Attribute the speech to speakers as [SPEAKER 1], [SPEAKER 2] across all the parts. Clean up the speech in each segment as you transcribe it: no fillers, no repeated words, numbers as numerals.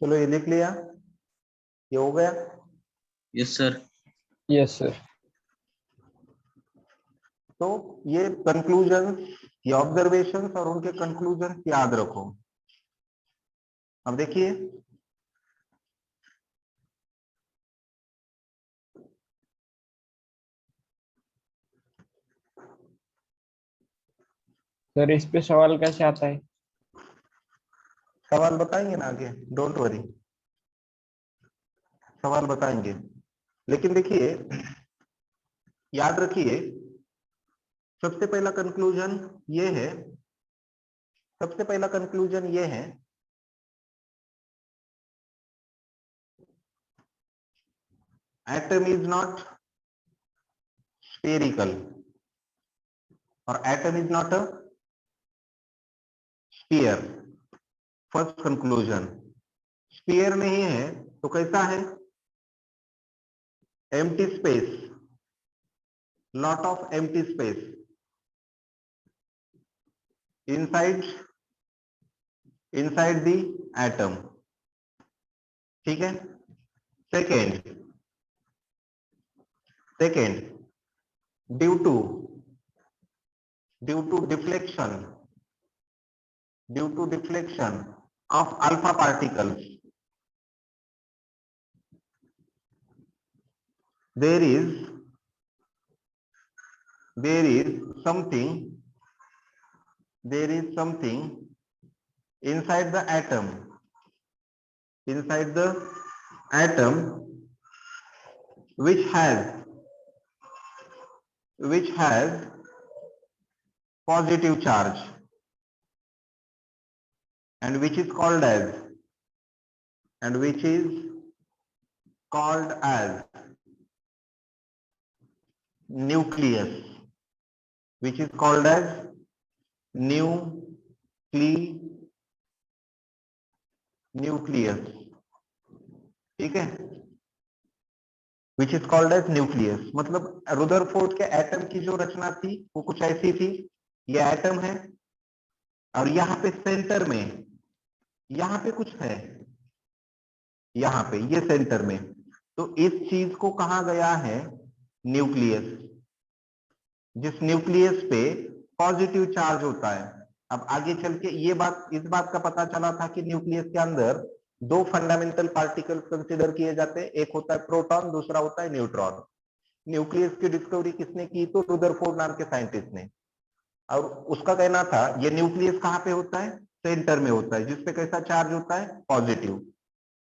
[SPEAKER 1] चलो ये लिख लिया, ये हो गया।
[SPEAKER 2] Yes sir.
[SPEAKER 3] Yes sir.
[SPEAKER 1] तो ये कंक्लूजन, ये ऑब्जर्वेशंस और उनके कंक्लूजन याद रखो। अब देखिए,
[SPEAKER 3] सर इस पे सवाल कैसे आता है?
[SPEAKER 1] सवाल बताएंगे ना आगे, डोंट वरी, सवाल बताएंगे। लेकिन देखिए, याद रखिए, सबसे पहला कंक्लूजन ये है, सबसे पहला कंक्लूजन ये है, एटम इज नॉट स्फेरिकल और atom is not a sphere. First conclusion, sphere नहीं है तो कैसा है? Empty space, lot of empty space inside inside the atom. ठीक है। Second, due to deflection of alpha particles, there is something inside the atom, which has positive charge and which is called as nucleus, which is called as nucleus। ठीक है, which is called as nucleus. मतलब Rutherford के atom की जो रचना थी वो कुछ ऐसी थी, ये एटम है और यहाँ पे सेंटर में, यहाँ पे कुछ है, यहाँ पे ये सेंटर में, तो इस चीज को कहा गया है न्यूक्लियस, जिस न्यूक्लियस पे पॉजिटिव चार्ज होता है। अब आगे चल के ये बात, इस बात का पता चला था कि न्यूक्लियस के अंदर दो फंडामेंटल पार्टिकल्स कंसीडर किए जाते हैं, एक होता है प्रोटॉन, दूसरा होता है न्यूट्रॉन। न्यूक्लियस की डिस्कवरी किसने की? तो रुदरफोर्ड नाम के साइंटिस्ट ने। और उसका कहना था ये न्यूक्लियस कहाँ पे होता है? सेंटर में होता है, जिसपे कैसा चार्ज होता है? पॉजिटिव।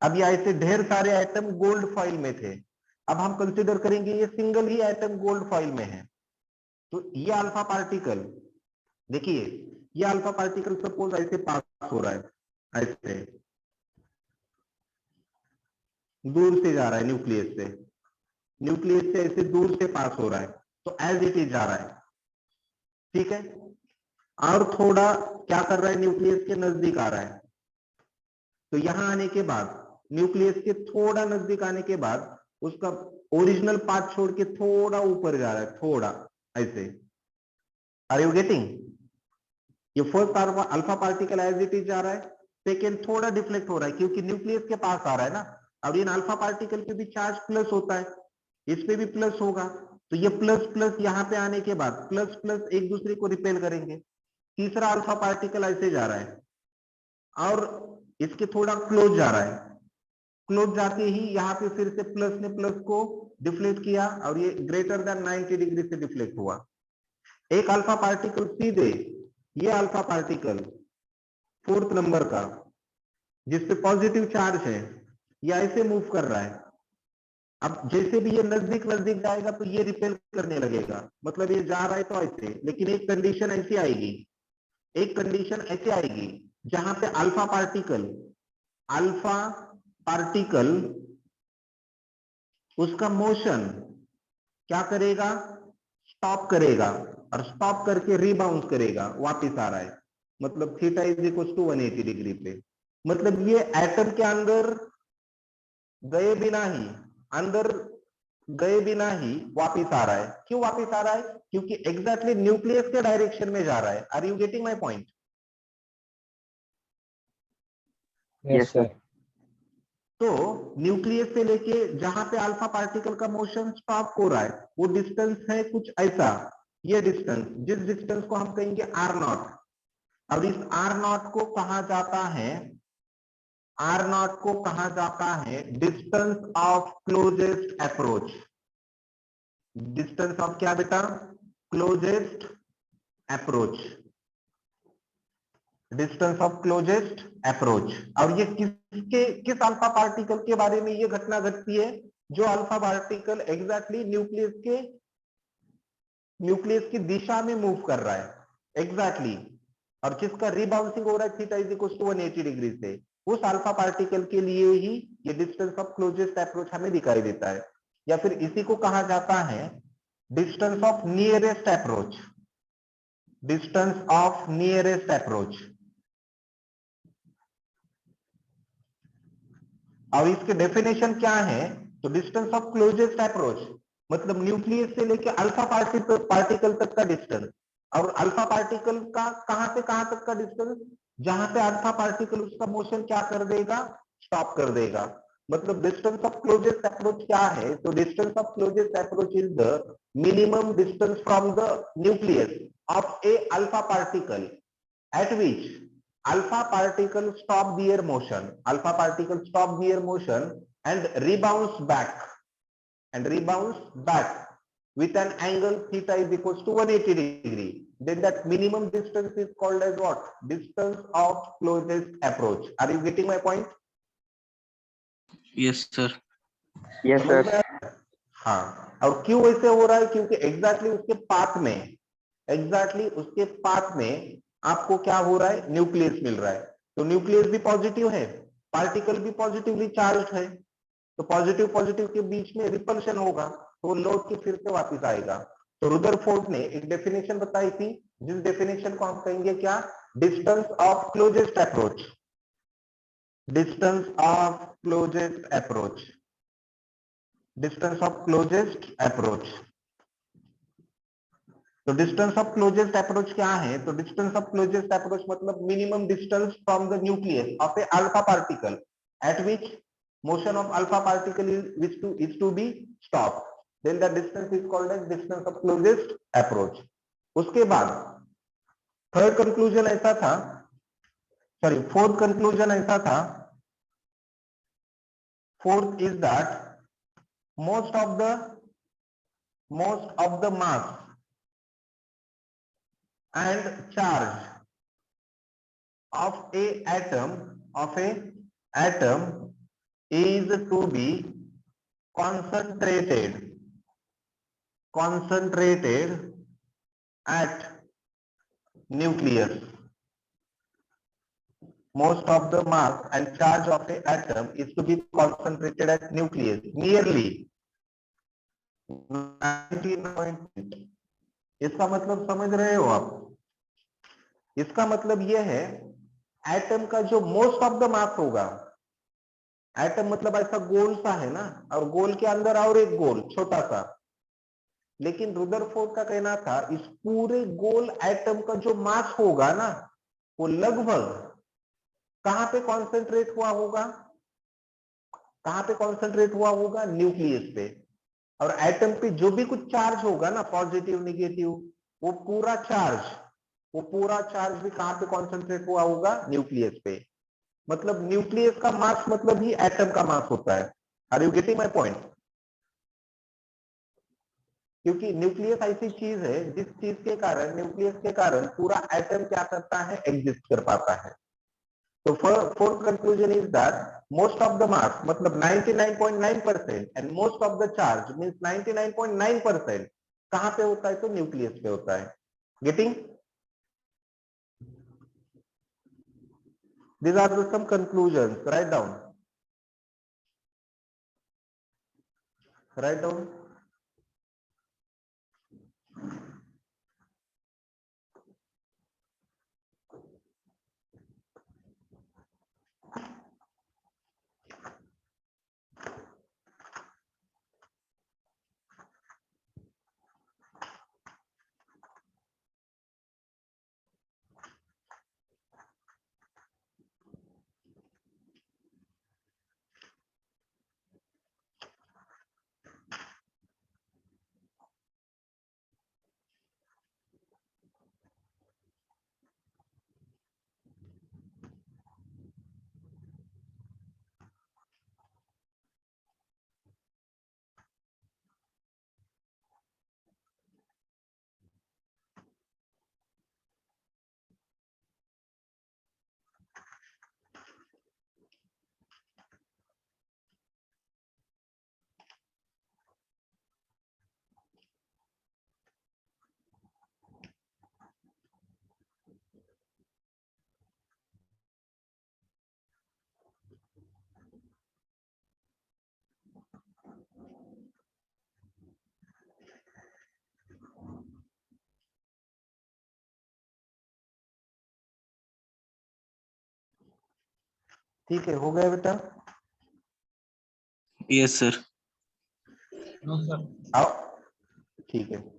[SPEAKER 1] अब ये ऐसे ढेर सारे एटम गोल्ड फॉइल में थे, अब हम कंसीडर करेंगे ये सिंगल ही एटम गोल्ड फॉइल में है। तो ये अल्फा पार्टिकल, देखिए ये अल्फा पार्टिकल सपोज ऐसे पास हो रहा है, ऐसे दूर से जा रहा है न्यूक्लियस से ऐसे दूर से पास हो रहा है, तो एज इट इज जा रहा है। ठीक है, और थोड़ा क्या कर रहा है? न्यूक्लियस के नजदीक आ रहा है। तो यहां आने के बाद, न्यूक्लियस के थोड़ा नजदीक आने के बाद उसका ओरिजिनल पाथ छोड़ के थोड़ा ऊपर जा रहा है, थोड़ा ऐसे। Are you getting? ये first alpha particle as it is जा रहा है, सेकेंड थोड़ा डिफ्लेक्ट हो रहा है क्योंकि न्यूक्लियस के पास आ रहा है ना। अब इन अल्फा पार्टिकल पे भी चार्ज प्लस होता है, इस पे भी प्लस होगा, तो ये प्लस प्लस यहाँ पे आने के बाद प्लस प्लस एक दूसरे को रिपेल करेंगे। तीसरा अल्फा पार्टिकल ऐसे जा रहा है और इसके थोड़ा क्लोज जा रहा है, क्लोज जाते ही यहाँ पे फिर से प्लस ने प्लस को डिफ्लेक्ट किया और ये ग्रेटर देन 90 डिग्री से डिफ्लेक्ट हुआ। एक अल्फा पार्टिकल सीधे, ये अल्फा पार्टिकल फोर्थ नंबर का जिसपे पॉजिटिव चार्ज है, ये ऐसे मूव कर रहा है। अब जैसे भी ये नजदीक नजदीक जाएगा तो ये रिपेल करने लगेगा, मतलब ये जा रहा है तो ऐसे। लेकिन एक कंडीशन ऐसी आएगी, एक कंडीशन ऐसे आएगी जहां पे अल्फा पार्टिकल उसका मोशन क्या करेगा? स्टॉप करेगा, और स्टॉप करके रिबाउंस करेगा, वापस आ रहा है। मतलब theta is equal to 180 degree पे। मतलब ये एटम के अंदर गए बिना ही वापिस आ रहा है। क्यों वापिस आ रहा है? क्योंकि एग्जैक्टली न्यूक्लियस के डायरेक्शन में जा रहा है। Are you getting my point?
[SPEAKER 3] Yes sir.
[SPEAKER 1] तो न्यूक्लियस से लेके जहां पे अल्फा पार्टिकल का मोशन स्टॉप हो रहा है वो डिस्टेंस है कुछ ऐसा, ये डिस्टेंस, जिस डिस्टेंस को हम कहेंगे आर नॉट। अब इस आर नॉट को कहा जाता है, आर नॉट को कहा जाता है distance of closest approach. Distance of क्या बेटा? Closest approach, distance of closest approach. और ये किस अल्फा पार्टिकल के बारे में ये घटना घटती है? जो अल्फा पार्टिकल एग्जैक्टली न्यूक्लियस की दिशा में मूव कर रहा है एग्जैक्टली, और जिसका रिबाउंसिंग हो रहा है theta is equal to 180 degree से, उस अल्फा पार्टिकल के लिए ही ये डिस्टेंस ऑफ क्लोजेस्ट अप्रोच हमें दिखाई देता है। या फिर इसी को कहा जाता है distance of nearest approach, distance of nearest approach. अब इसके डेफिनेशन क्या है? तो डिस्टेंस ऑफ क्लोजेस्ट अप्रोच मतलब न्यूक्लियस से लेके अल्फा पार्टिकल तक का डिस्टेंस, और अल्फा पार्टिकल का कहां से कहां तक का डिस्टेंस? जहां पे अल्फा पार्टिकल उसका मोशन क्या कर देगा? स्टॉप कर देगा। मतलब डिस्टेंस ऑफ क्लोजेस्ट अप्रोच क्या है? तो distance of closest approach is the minimum distance from the nucleus of A alpha particle at which alpha particle stop their motion, alpha particle stop their motion and rebounds back with an angle theta is equals to 180 degree. Then that minimum distance is called as what? Distance of closest approach. Are you getting my point?
[SPEAKER 2] Yes, sir.
[SPEAKER 3] Yes,
[SPEAKER 1] समझ
[SPEAKER 3] sir.
[SPEAKER 1] में आया? हाँ, और क्यों ऐसे हो रहा है? क्योंकि एग्जैक्टली उसके पाथ में, एग्जैक्टली उसके पाथ में आपको क्या हो रहा है? न्यूक्लियस मिल रहा है। तो न्यूक्लियस भी पॉजिटिव है, पार्टिकल भी पॉजिटिवली चार्ज है, तो पॉजिटिव पॉजिटिव के बीच में रिपल्शन होगा, तो वो लौट के फिर से वापस आएगा। तो रुदरफोर्ड ने एक डेफिनेशन बताई थी, जिस डेफिनेशन को हम कहेंगे क्या? Distance of closest approach, distance of closest approach, distance of closest approach. तो डिस्टेंस ऑफ क्लोजेस्ट अप्रोच क्या है? तो डिस्टेंस ऑफ क्लोजेस्ट अप्रोच मतलब minimum distance from the nucleus of A alpha particle at which motion of alpha particle is to be stopped, then the distance is called as distance of closest approach. उसके बाद third conclusion ऐसा था, sorry fourth conclusion ऐसा था, fourth is that most of the mass and charge of a atom is to be concentrated at nucleus. Most of the mass and charge of a atom is to be concentrated at nucleus, nearly 19. इसका मतलब समझ रहे हो आप? इसका मतलब यह है एटम का जो मोस्ट ऑफ द मास होगा, एटम मतलब ऐसा गोल सा है ना, और गोल के अंदर और एक गोल छोटा सा, लेकिन रुदरफोर्ड का कहना था इस पूरे गोल एटम का जो मास होगा ना, वो लगभग कहां पे कॉन्सेंट्रेट हुआ होगा? कहां पे कॉन्सेंट्रेट हुआ होगा? न्यूक्लियस पे। और एटम पे जो भी कुछ चार्ज होगा ना, पॉजिटिव नेगेटिव, वो पूरा चार्ज भी कहां पे कॉन्सेंट्रेट हुआ होगा? न्यूक्लियस पे। मतलब न्यूक्लियस का मास मतलब ही एटम का मास होता है। Are you getting my point? क्योंकि न्यूक्लियस ऐसी चीज है जिस चीज के कारण, न्यूक्लियस के कारण पूरा एटम क्या करता है? एग्जिस्ट कर पाता है। तो fourth conclusion is that most of the mass मतलब 99.9% and most of the charge means 99.9% कहां पे होता है? तो न्यूक्लियस पे होता है। Getting? These are the some conclusions. Write down. Write down. ठीक है, हो गया बेटा?
[SPEAKER 2] Yes sir.
[SPEAKER 3] No sir.
[SPEAKER 1] आओ, ठीक है।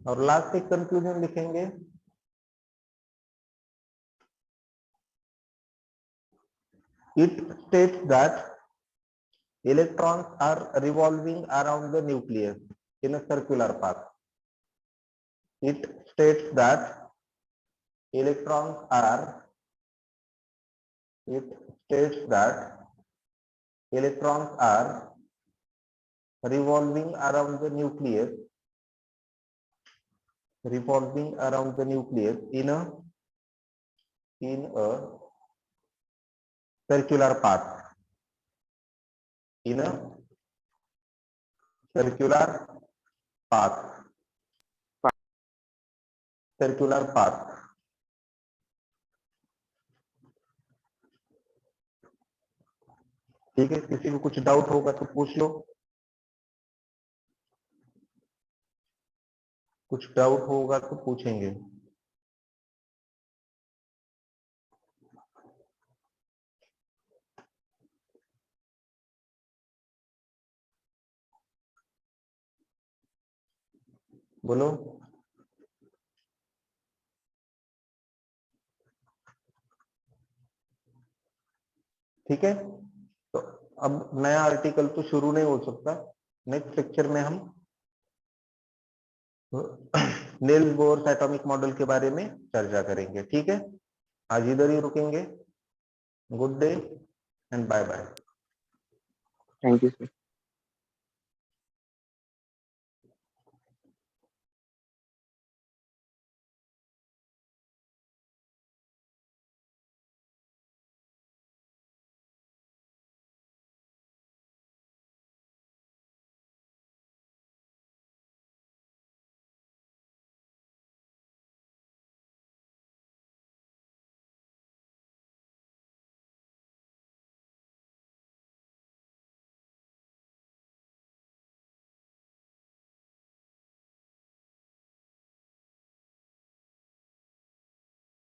[SPEAKER 1] और लास्ट एक कंक्लूजन लिखेंगे। It states that electrons are revolving around the nucleus in a circular path. It states that electrons are revolving around the nucleus in a circular path. In a circular path. Circular path. ठीक है, किसी को कुछ doubt होगा तो पूछ लो। कुछ doubt होगा तो पूछेंगे। बोलो। ठीक है, तो अब नया आर्टिकल तो शुरू नहीं हो सकता। नेक्स्ट लेक्चर में हम नील्स बोर्स एटॉमिक मॉडल के बारे में चर्चा करेंगे। ठीक है, आज इधर ही रुकेंगे। Good day and bye bye.
[SPEAKER 2] Thank you sir.